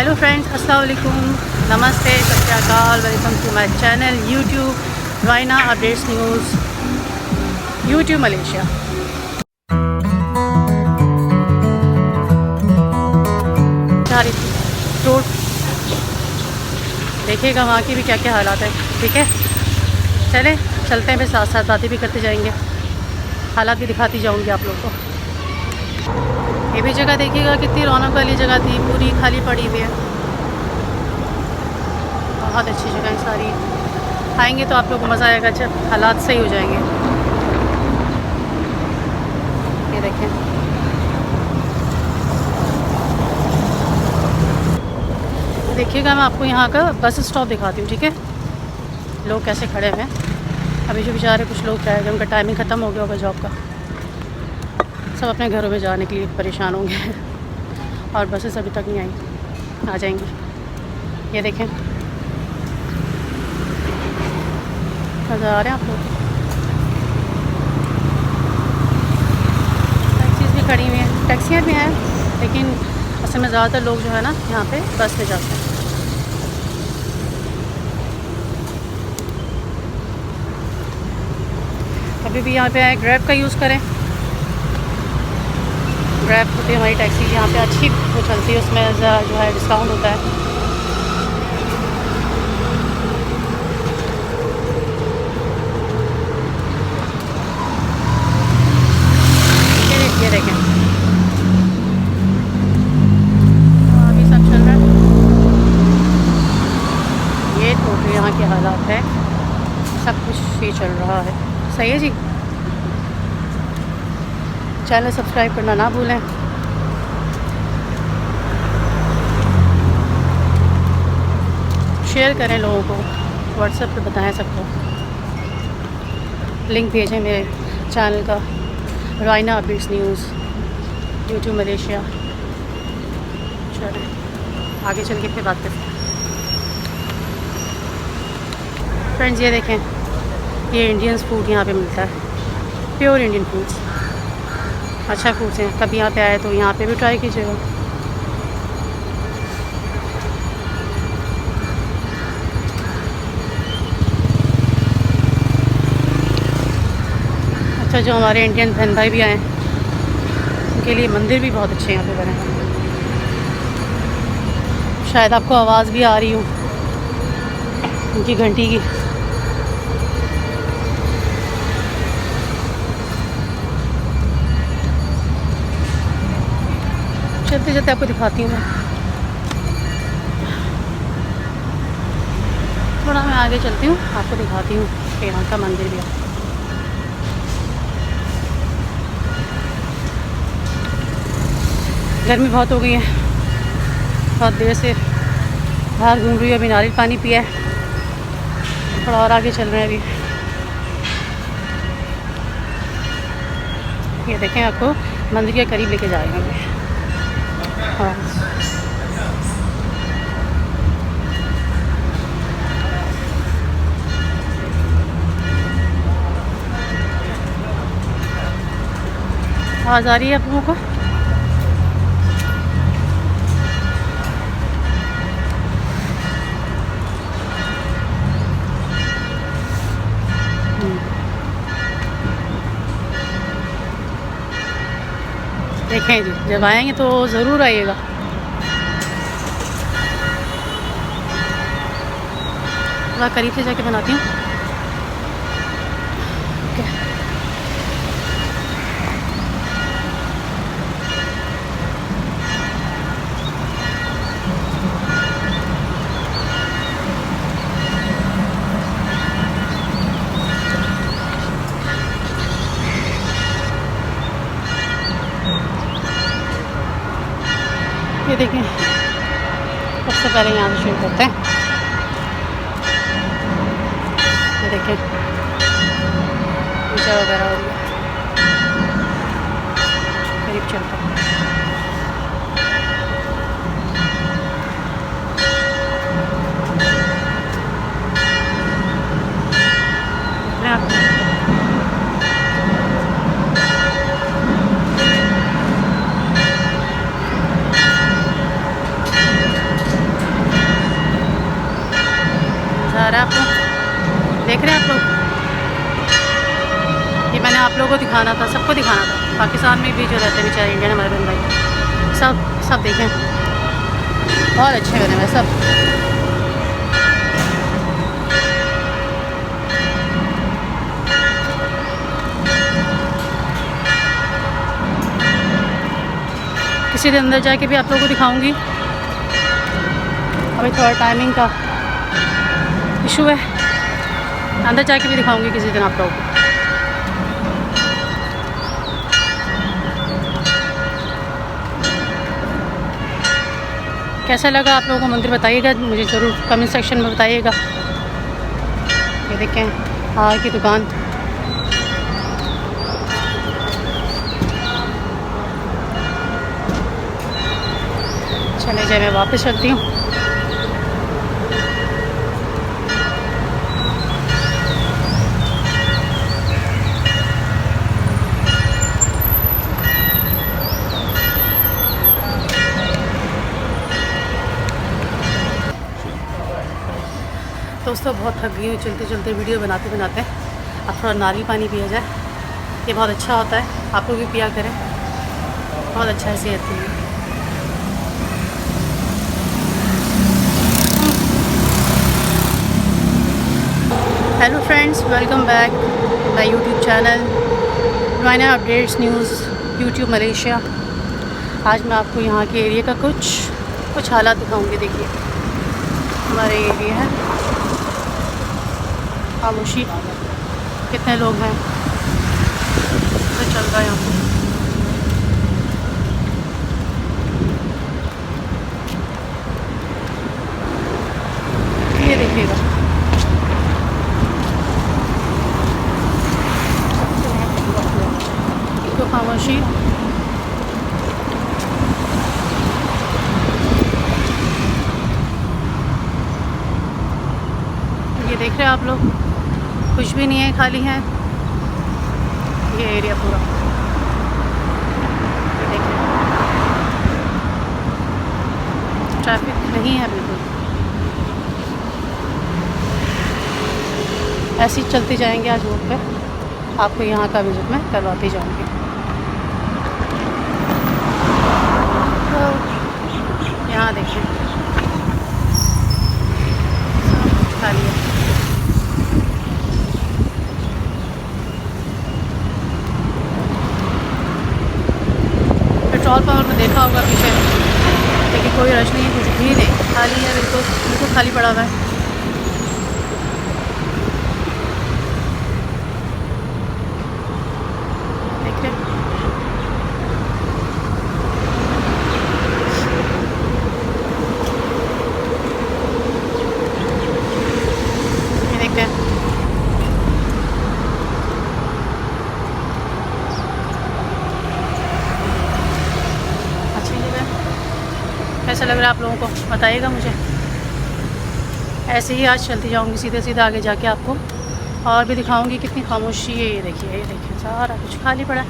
Hello friends, अस्सलाम वालेकुम, नमस्ते, Sat Sri Akal, welcome to my channel YouTube Raina updates news YouTube Malaysia. जा रही थी रोड, देखिएगा वहाँ की भी क्या क्या हालात है। ठीक है, चलें चलते हैं, फिर साथ साथ बातें भी करते जाएंगे, हालात भी दिखाती जाऊँगी आप लोग को। ये भी जगह देखिएगा कितनी रौनक वाली जगह थी, पूरी खाली पड़ी हुई है। बहुत अच्छी जगह है सारी, आएंगे तो आप लोग को मज़ा आएगा जब हालात सही हो जाएंगे। ये देखें, देखिएगा मैं आपको यहाँ का बस स्टॉप दिखाती हूँ। ठीक है, लोग कैसे खड़े हुए हैं। अभी जो बेचारे कुछ लोग क्या है, उनका टाइमिंग ख़त्म हो गया होगा जॉब का, सब अपने घरों में जाने के लिए परेशान होंगे और बसेस अभी तक नहीं आई, आ जाएंगी। ये देखें, नज़र आ रहे हैं आप लोग, टैक्सीज भी खड़ी हुई हैं, टैक्सियाँ भी हैं, लेकिन असल में ज़्यादातर लोग जो है ना यहाँ पे बस में जाते हैं। कभी भी यहाँ पे आए ग्रैब का यूज़ करें। ग्रैब होती है हमारी टैक्सी, यहाँ पे अच्छी वो चलती है, उसमें ज़रा जो है डिस्काउंट होता है। ये देखें, अभी सब चल रहा है। ये टोटल यहाँ के हालात है, सब कुछ ये चल रहा है। सही है जी, चैनल सब्सक्राइब करना ना भूलें। शेयर करें लोगों को, व्हाट्सएप पे बताएं सबको, लिंक भेजें मेरे चैनल का, Raina updates news YouTube Malaysia. चलें आगे चल के फिर बात करते हैं। फ्रेंड्स ये देखें, ये इंडियन फूड यहाँ पे मिलता है, प्योर इंडियन फूड्स, अच्छा फूड्स हैं। कभी यहाँ पे आए तो यहाँ पे भी ट्राई कीजिएगा। अच्छा, जो हमारे इंडियन बहन भाई भी आए हैं उनके लिए मंदिर भी बहुत अच्छे यहाँ पे बने हैं। शायद आपको आवाज़ भी आ रही हो उनकी घंटी की। चलते चलते आपको दिखाती हूँ मैं, थोड़ा मैं आगे चलती हूँ, आपको दिखाती हूँ कि यहाँ का मंदिर भी है। गर्मी बहुत हो गई है, बहुत देर से बाहर घूम रही हूँ, अभी नारियल पानी पिया है, थोड़ा और आगे चल रहे हैं अभी। ये देखें, आपको मंदिर के करीब लेके जा रहे हैं अभी। हाँ, आवाज़ आ रही है आप लोगों को? देखें जी, जब आएंगे तो ज़रूर आइएगा। थोड़ा करीब से जाके बनाती हूँ। ये देखें, सबसे पहले यहाँ से शुरू करते हैं। ये देखें, पूजा वगैरह हो रही है, करीब चलते हैं। लोगों को दिखाना था, सबको दिखाना था। पाकिस्तान में भी जो रहते हैं बेचारे इंडियन हमारे बहन भाई, सब देखें, बहुत अच्छे बने हुए सब। किसी दिन अंदर जाके भी आप लोगों को दिखाऊंगी। अभी थोड़ा टाइमिंग का इशू है, अंदर जाके भी दिखाऊंगी किसी दिन आप लोगों को। कैसा लगा आप लोगों को मंदिर बताइएगा, मुझे ज़रूर कमेंट सेक्शन में बताइएगा। ये देखें हार की दुकान। चले जाए, मैं वापस चलती हूँ। दोस्तों बहुत थक गई हूँ चलते चलते, वीडियो बनाते बनाते। अब थोड़ा नारियल पानी पिया जाए, ये बहुत अच्छा होता है, आप लोग भी पिया करें, बहुत अच्छा है सेहत के लिए। Hello friends, welcome back my YouTube channel माइना अपडेट्स न्यूज़ यूट्यूब मलेशिया। आज मैं आपको यहाँ के एरिया का कुछ हालात दिखाऊंगी। देखिए हमारे एरिया है, खामोशी, कितने लोग हैं, तो चल रहा है यहाँ पर। ये देखिएगा, तो खामोशी। ये देख रहे हैं आप लोग, कुछ भी नहीं है, खाली है ये एरिया पूरा। ये देखिए ट्रैफिक नहीं है बिल्कुल, ऐसे ही चलते जाएंगे आज रोड पे। आपको यहाँ का विजिट मैं करवाती जाऊँगी। तो यहाँ देखें खाली है। पेट्रोल पंप में देखा होगा पीछे, लेकिन कोई रश नहीं है, कुछ भी नहीं, खाली है, बिल्कुल खाली पड़ा हुआ है। देख रहे ये देखते हैं। कैसा लग रहा है आप लोगों को बताइएगा मुझे। ऐसे ही आज चलती जाऊंगी सीधे सीधे आगे जाके आपको और भी दिखाऊंगी कितनी खामोशी है। ये देखिए सारा कुछ खाली पड़ा है।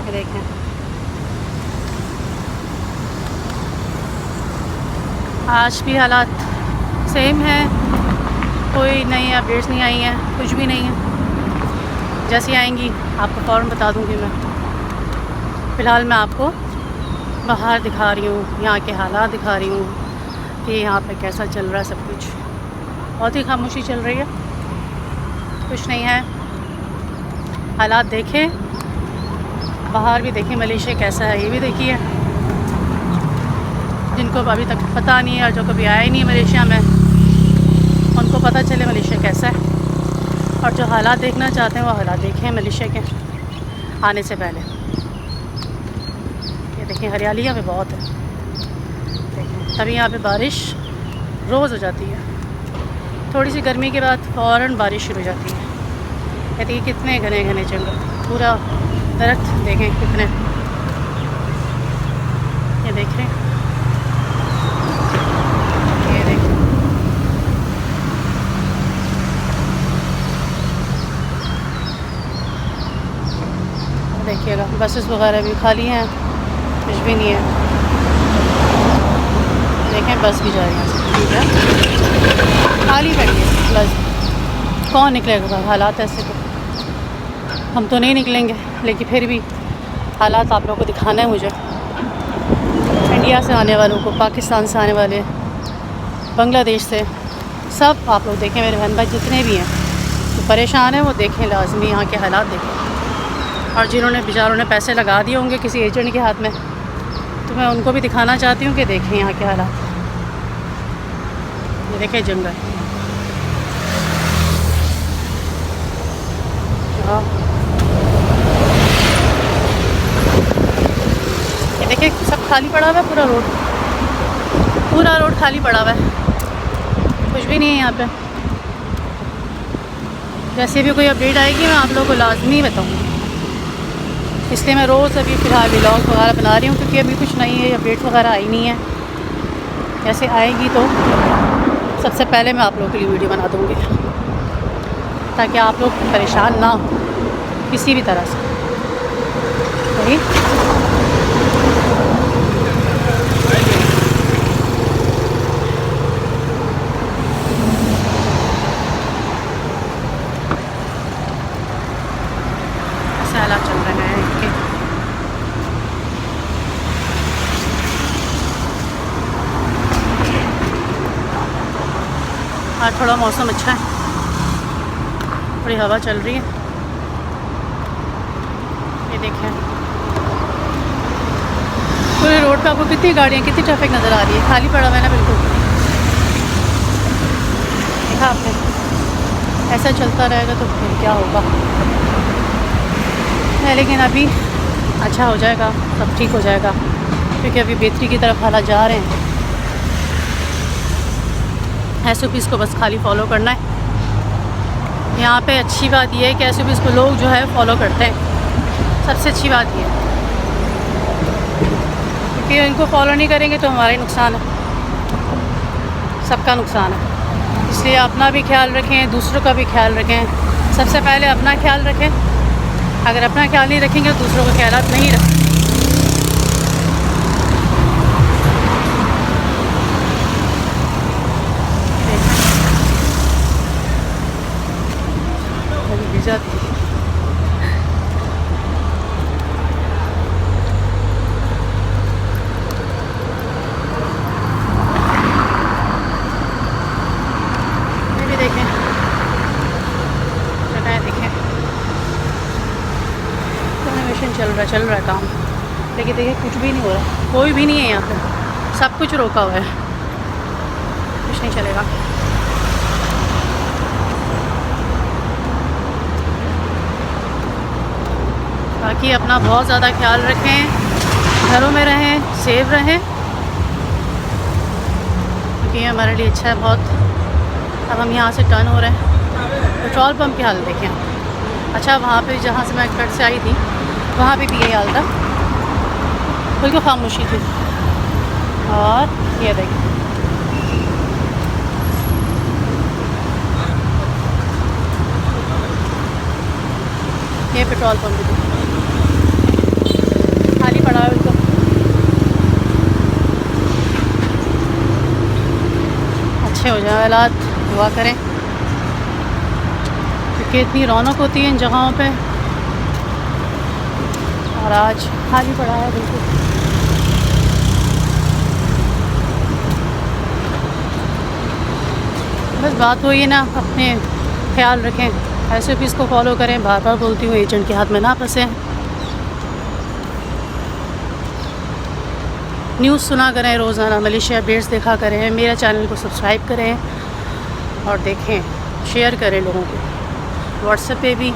ये देखें आज भी हालात सेम है, कोई नई अपडेट्स नहीं आई हैं, कुछ भी नहीं है। जैसी आएंगी आपको फ़ौरन बता दूंगी मैं। फ़िलहाल मैं आपको बाहर दिखा रही हूँ, यहाँ के हालात दिखा रही हूँ कि यहाँ पे कैसा चल रहा है सब कुछ। बहुत ही खामोशी चल रही है, कुछ नहीं है। हालात देखें, बाहर भी देखें मलेशिया कैसा है, ये भी देखिए। जिनको अभी तक पता नहीं है और जो कभी आए नहीं मलेशिया में, उनको पता चले मलेशिया कैसा है। और जो हालात देखना चाहते हैं वो हालात देखें मलेशिया के आने से पहले। देखिए हरियाली यहाँ पे बहुत है, देखें तभी यहाँ पे बारिश रोज़ हो जाती है। थोड़ी सी गर्मी के बाद फ़ौरन बारिश शुरू हो जाती है। ये देखिए कितने घने घने जंगल, पूरा दरख्त देखें कितने। ये देख रहे हैं, ये देखें देखिएगा। बसेस वगैरह भी खाली हैं, कुछ भी नहीं है। देखें बस भी जा रही है, ठीक है, खाली बैठी है बस। कौन निकलेगा, हालात ऐसे तो हम तो नहीं निकलेंगे, लेकिन फिर भी हालात आप लोगों को दिखाना है मुझे। इंडिया से आने वालों को, पाकिस्तान से आने वाले, बांग्लादेश से, सब आप लोग देखें, मेरे बहन भाई जितने भी हैं जो परेशान हैं वो देखें, लाजमी यहाँ के हालात देखें। और जिन्होंने बेचारों ने पैसे लगा दिए होंगे किसी एजेंट के हाथ में, तो मैं उनको भी दिखाना चाहती हूँ कि देखें यहाँ के हालात। ये देखें जंगल, हाँ ये देखिए सब खाली पड़ा हुआ है, पूरा रोड खाली पड़ा हुआ है, कुछ भी नहीं है यहाँ पे। जैसे भी कोई अपडेट आएगी मैं आप लोगों को लाजमी बताऊँगी, इसलिए मैं रोज़ अभी फ़िलहाल व्लॉग वगैरह बना रही हूँ, क्योंकि अभी कुछ नहीं है, अपडेट वगैरह आई नहीं है। जैसे आएगी तो सबसे पहले मैं आप लोगों के लिए वीडियो बना दूँगी, ताकि आप लोग परेशान ना हो किसी भी तरह से। वही ऐसे हालात चल रहे हैं इनके। आज थोड़ा मौसम अच्छा है, थोड़ी हवा चल रही है। ये देखें पूरे रोड पे आपको कितनी गाड़ियाँ, कितनी ट्रैफिक नज़र आ रही है, खाली पड़ा हुआ है ना बिल्कुल। देखा आपने, ऐसा चलता रहेगा तो फिर क्या होगा। लेकिन अभी अच्छा हो जाएगा, सब ठीक हो जाएगा, क्योंकि अभी बेहतरी की तरफ हालात जा रहे हैं। SOPs को बस खाली फॉलो करना है। यहाँ पे अच्छी बात यह है कि SOPs को लोग जो है फॉलो करते हैं, सबसे अच्छी बात यह है, क्योंकि इनको फॉलो नहीं करेंगे तो हमारा ही नुकसान है, सबका नुकसान है। इसलिए अपना भी ख्याल रखें, दूसरों का भी ख्याल रखें। सबसे पहले अपना ख्याल रखें, अगर अपना ख्याल नहीं रखेंगे तो दूसरों का ख्याल नहीं रखें। जाती ये भी देखें, जगह देखें, एनिमेशन चल रहा है काम, लेकिन देखिए कुछ भी नहीं हो रहा, कोई भी नहीं है यहाँ पे, सब कुछ रोका हुआ है, कुछ नहीं चलेगा। बाकी अपना बहुत ज़्यादा ख्याल रखें, घरों में रहें, सेफ रहें, क्योंकि ये हमारे लिए अच्छा है बहुत। अब हम यहाँ से टर्न हो रहे हैं, पेट्रोल पंप की हाल देखें। अच्छा वहाँ पे जहाँ से मैं कट से आई थी वहाँ पे भी यही हाल था, बिल्कुल खामोशी थी। और ये देखें ये पेट्रोल पंप भी खाली पड़ा है बिल्कुल। अच्छे हो जाए हालात, दुआ करें, क्योंकि इतनी रौनक होती है इन जगहों पे, और आज खाली पड़ा है बिल्कुल। बस बात वही है ना, अपने ख्याल रखें, SOPs को फॉलो करें। बार बार बोलती हूँ, एजेंट के हाथ में ना फंसें, न्यूज़ सुना करें, रोज़ाना मलेशिया अपडेट्स देखा करें, मेरा चैनल को सब्सक्राइब करें और देखें, शेयर करें लोगों को, व्हाट्सएप पे भी।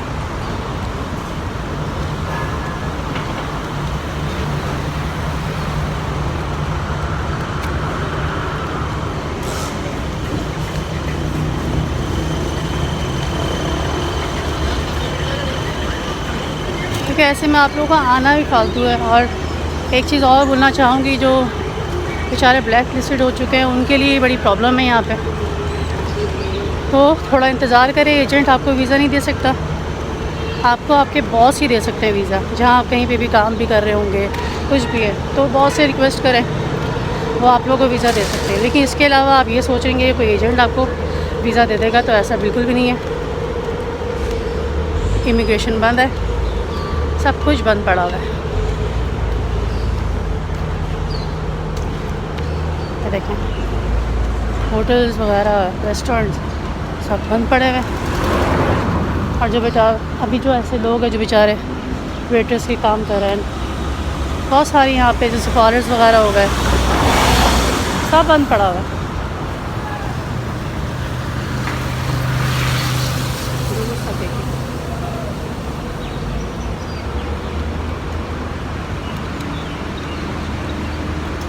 क्योंकि ऐसे में आप लोगों का आना भी फालतू है। और एक चीज़ और बोलना चाहूँगी, जो बेचारे ब्लैक लिस्टेड हो चुके हैं उनके लिए बड़ी प्रॉब्लम है यहाँ पे, तो थोड़ा इंतज़ार करें। एजेंट आपको वीज़ा नहीं दे सकता, आपको आपके बॉस ही दे सकते हैं वीज़ा। जहाँ आप कहीं पे भी काम भी कर रहे होंगे, कुछ भी है, तो बॉस से रिक्वेस्ट करें, वो आप लोगों को वीज़ा दे सकते हैं। लेकिन इसके अलावा आप ये सोचेंगे कोई एजेंट आपको वीज़ा दे देगा, तो ऐसा बिल्कुल भी नहीं है। इमिग्रेशन बंद है, सब कुछ बंद पड़ा हुआ है। ये देखें, होटल्स वगैरह, रेस्टोरेंट्स सब बंद पड़े हुए हैं। और जो बेचारे अभी जो ऐसे लोग हैं जो बेचारे वेटर्स के काम कर रहे हैं, बहुत सारी यहाँ पे जैसे फॉरेस्ट वगैरह हो गए, सब बंद पड़ा हुआ है।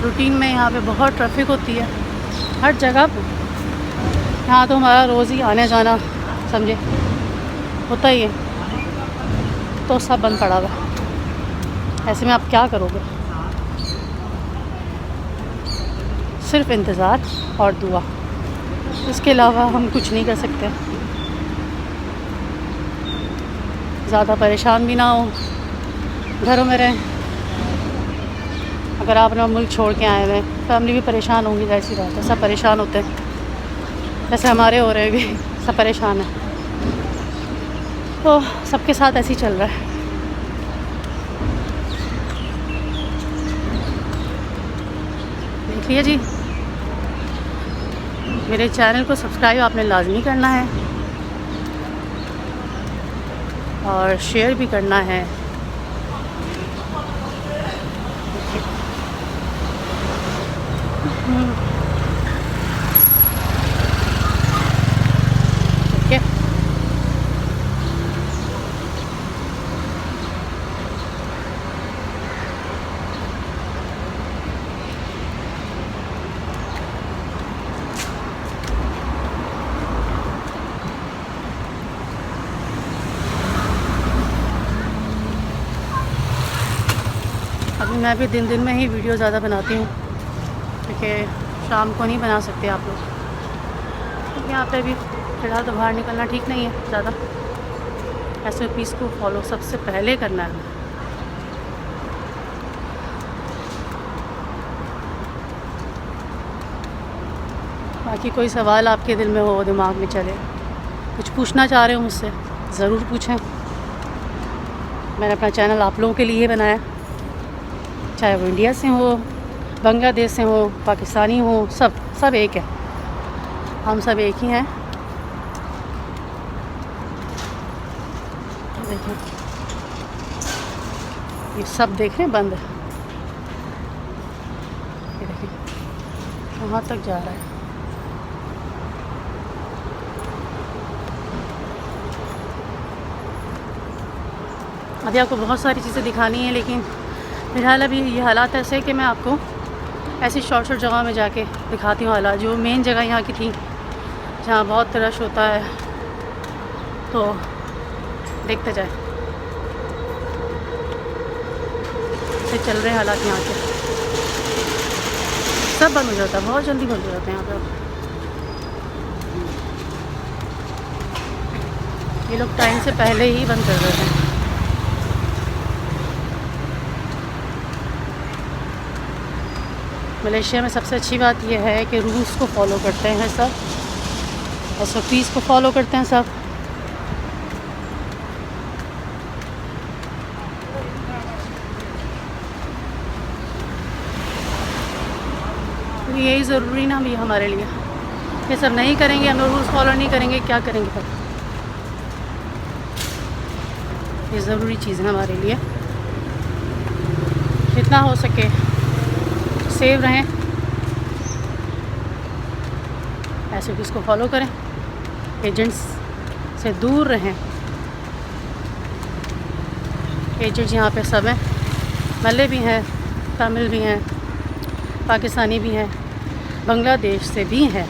रूटीन में यहाँ पे बहुत ट्रैफिक होती है हर जगह पे। यहाँ तो हमारा रोज़ ही आने जाना समझे होता ही है, तो सब बंद पड़ा हुआ है। ऐसे में आप क्या करोगे? सिर्फ इंतज़ार और दुआ, इसके अलावा हम कुछ नहीं कर सकते। ज़्यादा परेशान भी ना हो, घरों में रहें। अगर आप अपना मुल्क छोड़ के आए हुए हैं, फैमिली भी परेशान होंगी, ऐसी बात है, सब परेशान होते हैं, जैसे हमारे हो रहे भी सब परेशान हैं। तो सबके साथ ऐसे ही चल रहा है। देखिए जी, मेरे चैनल को सब्सक्राइब आपने लाजमी करना है और शेयर भी करना है। ठीक है, अभी मैं भी दिन में ही वीडियो ज़्यादा बनाती हूँ, क्योंकि शाम को नहीं बना सकते आप लोग, क्योंकि यहाँ पे भी फ़िलहाल तो बाहर निकलना ठीक नहीं है ज़्यादा। SOPs को फॉलो सबसे पहले करना है। बाकी कोई सवाल आपके दिल में हो, दिमाग में चले, कुछ पूछना चाह रहे हो मुझसे, ज़रूर पूछें। मैंने अपना चैनल आप लोगों के लिए बनाया, चाहे वो इंडिया से हो, बांग्लादेश से हो, पाकिस्तानी हो, सब एक है, हम सब एक ही हैं। देखिए, ये सब देख रहे हैं बंद है। ये देखिए वहाँ तक जा रहा है। अभी आपको बहुत सारी चीज़ें दिखानी है, लेकिन फिलहाल अभी ये हालात ऐसे है कि मैं आपको ऐसी शॉर्ट जगह में जाके दिखाती हूँ हालात। जो मेन जगह यहाँ की थी जहाँ बहुत रश होता है, तो देखते जाए से चल रहे हालात यहाँ के। सब बंद हो जाता है, बहुत जल्दी बंद हो जाते हैं यहाँ पर। ये लोग टाइम से पहले ही बंद कर देते हैं। मलेशिया में सबसे अच्छी बात यह है कि रूल्स को फॉलो करते हैं सब, SOPs को फॉलो करते हैं सब। तो यही ज़रूरी ना भी हमारे लिए, ये सब नहीं करेंगे, हम लोग रूल्स फॉलो नहीं करेंगे, क्या करेंगे फिर? ये ज़रूरी चीज़ है हमारे लिए। जितना हो सके सेव रहें, SOPs को फॉलो करें, एजेंट्स से दूर रहें। एजेंट्स यहाँ पे सब हैं, मल्ले भी हैं, तमिल भी हैं, पाकिस्तानी भी हैं, बांग्लादेश से भी हैं।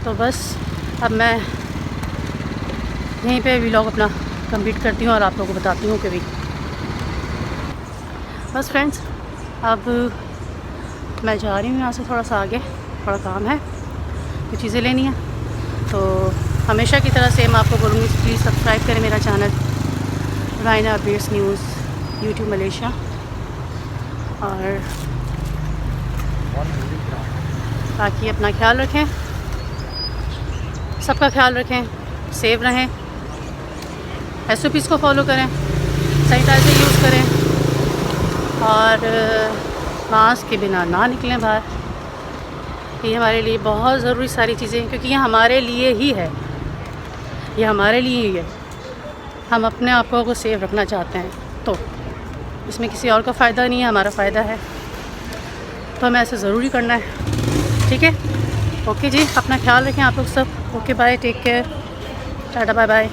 तो बस अब मैं यहीं पे व्लॉग अपना कंप्लीट करती हूँ और आप लोगों को बताती हूँ कि भी बस फ्रेंड्स, अब मैं जा रही हूँ यहाँ से थोड़ा सा आगे, थोड़ा काम है, कुछ चीज़ें लेनी है। तो हमेशा की तरह से मैं आपको बोलूँगी प्लीज़ सब्सक्राइब करें मेरा channel Raina updates news YouTube Malaysia, और बाकी अपना ख्याल रखें, सबका ख्याल रखें, सेफ रहें SOPs को फॉलो करें, सैनिटाइज़र यूज़ करें और मास्क के बिना ना निकलें बाहर। ये हमारे लिए बहुत ज़रूरी सारी चीज़ें हैं, क्योंकि ये हमारे लिए ही है, ये हमारे लिए ही है। हम अपने आप को सेफ रखना चाहते हैं, तो इसमें किसी और का फ़ायदा नहीं है, हमारा फ़ायदा है, तो हमें ऐसे ज़रूरी करना है। ठीक है, ओके जी, अपना ख्याल रखें आप लोग सब। Okay bye, take care, tata bye bye.